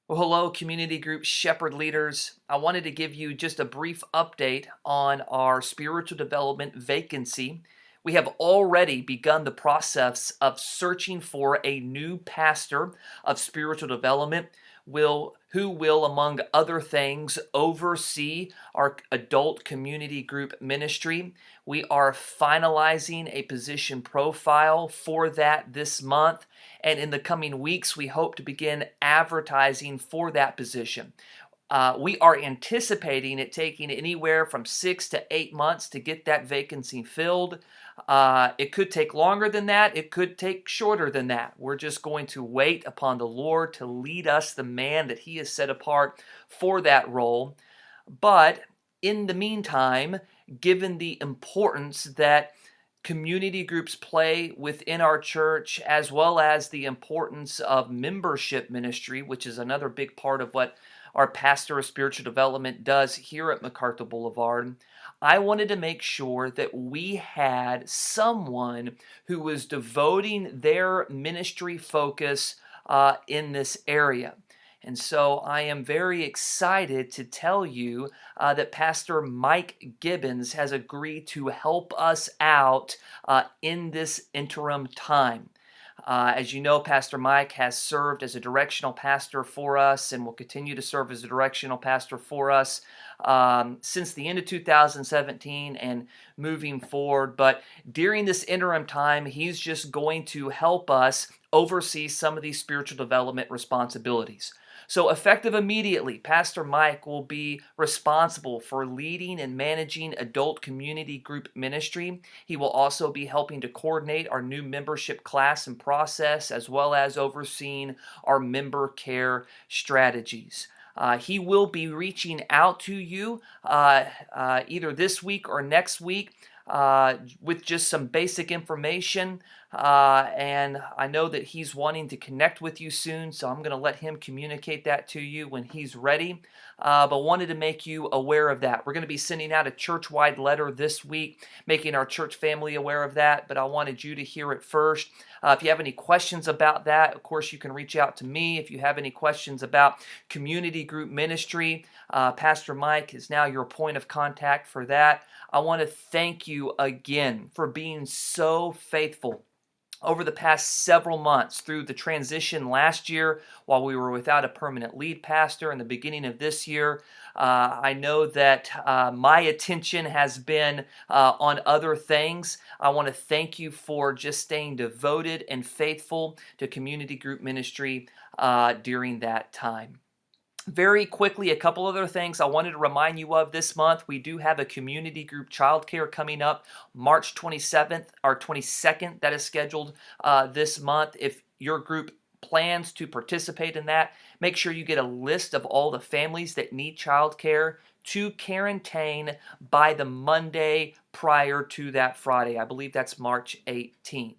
Well, hello, community group Shepherd leaders. I wanted to give you just a brief update on our spiritual development vacancy. We have already begun the process of searching for a new pastor of spiritual development who will, among other things, oversee our adult community group ministry. We are finalizing a position profile for that this month, and in the coming weeks, we hope to begin advertising for that position. We are anticipating it taking anywhere from 6 to 8 months to get that vacancy filled. It could take longer than that. It could take shorter than that. We're just going to wait upon the Lord to lead us, the man that He has set apart for that role. But in the meantime, given the importance that community groups play within our church, as well as the importance of membership ministry, which is another big part of what our pastor of spiritual development does here at MacArthur Boulevard, I wanted to make sure that we had someone who was devoting their ministry focus in this area. And so I am very excited to tell you that Pastor Mike Gibbons has agreed to help us out in this interim time. As you know, Pastor Mike has served as a directional pastor for us and will continue to serve as a directional pastor for us since the end of 2017 and moving forward. But during this interim time, he's just going to help us oversee some of these spiritual development responsibilities. So, effective immediately, Pastor Mike will be responsible for leading and managing adult community group ministry. He will also be helping to coordinate our new membership class and process, as well as overseeing our member care strategies. He will be reaching out to you either this week or next week with just some basic information. And I know that he's wanting to connect with you soon, so I'm going to let him communicate that to you when he's ready. But wanted to make you aware of that. We're going to be sending out a church-wide letter this week, making our church family aware of that, but I wanted you to hear it first. If you have any questions about that, of course, you can reach out to me. If you have any questions about community group ministry, Pastor Mike is now your point of contact for that. I want to thank you again for being so faithful over the past several months through the transition last year while we were without a permanent lead pastor in the beginning of this year. I know that my attention has been on other things. I want to thank you for just staying devoted and faithful to community group ministry during that time. Very quickly, a couple other things I wanted to remind you of this month. We do have a community group childcare coming up March 27th or 22nd that is scheduled this month. If your group plans to participate in that, make sure you get a list of all the families that need childcare to quarantine by the Monday prior to that Friday. I believe that's March 18th.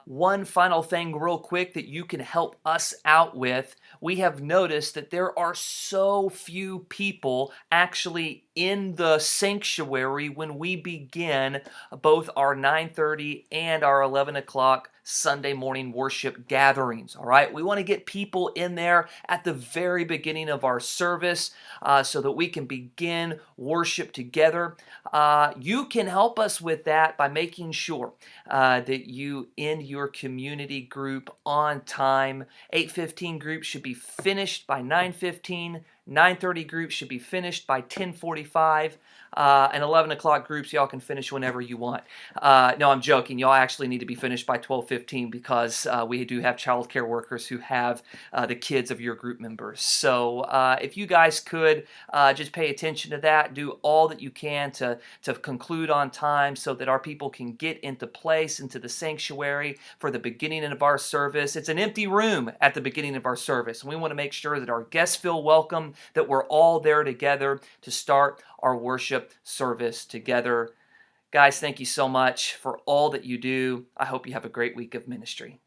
One final thing real quick that you can help us out with. We have noticed that there are so few people actually in the sanctuary when we begin both our 9:30 and our 11 o'clock Sunday morning worship gatherings. All right, we want to get people in there at the very beginning of our service so that we can begin worship together. You can help us with that by making sure that you end your community group on time. 8:15 groups should be finished by 9:15. 9:30 groups should be finished by 10:45. And 11 o'clock groups, y'all can finish whenever you want. No, I'm joking. Y'all actually need to be finished by 12:15 because we do have child care workers who have the kids of your group members. So if you guys could just pay attention to that, do all that you can to conclude on time so that our people can get into place, into the sanctuary for the beginning of our service. It's an empty room at the beginning of our service, and we want to make sure that our guests feel welcome, that we're all there together to start our worship service together. Guys, thank you so much for all that you do. I hope you have a great week of ministry.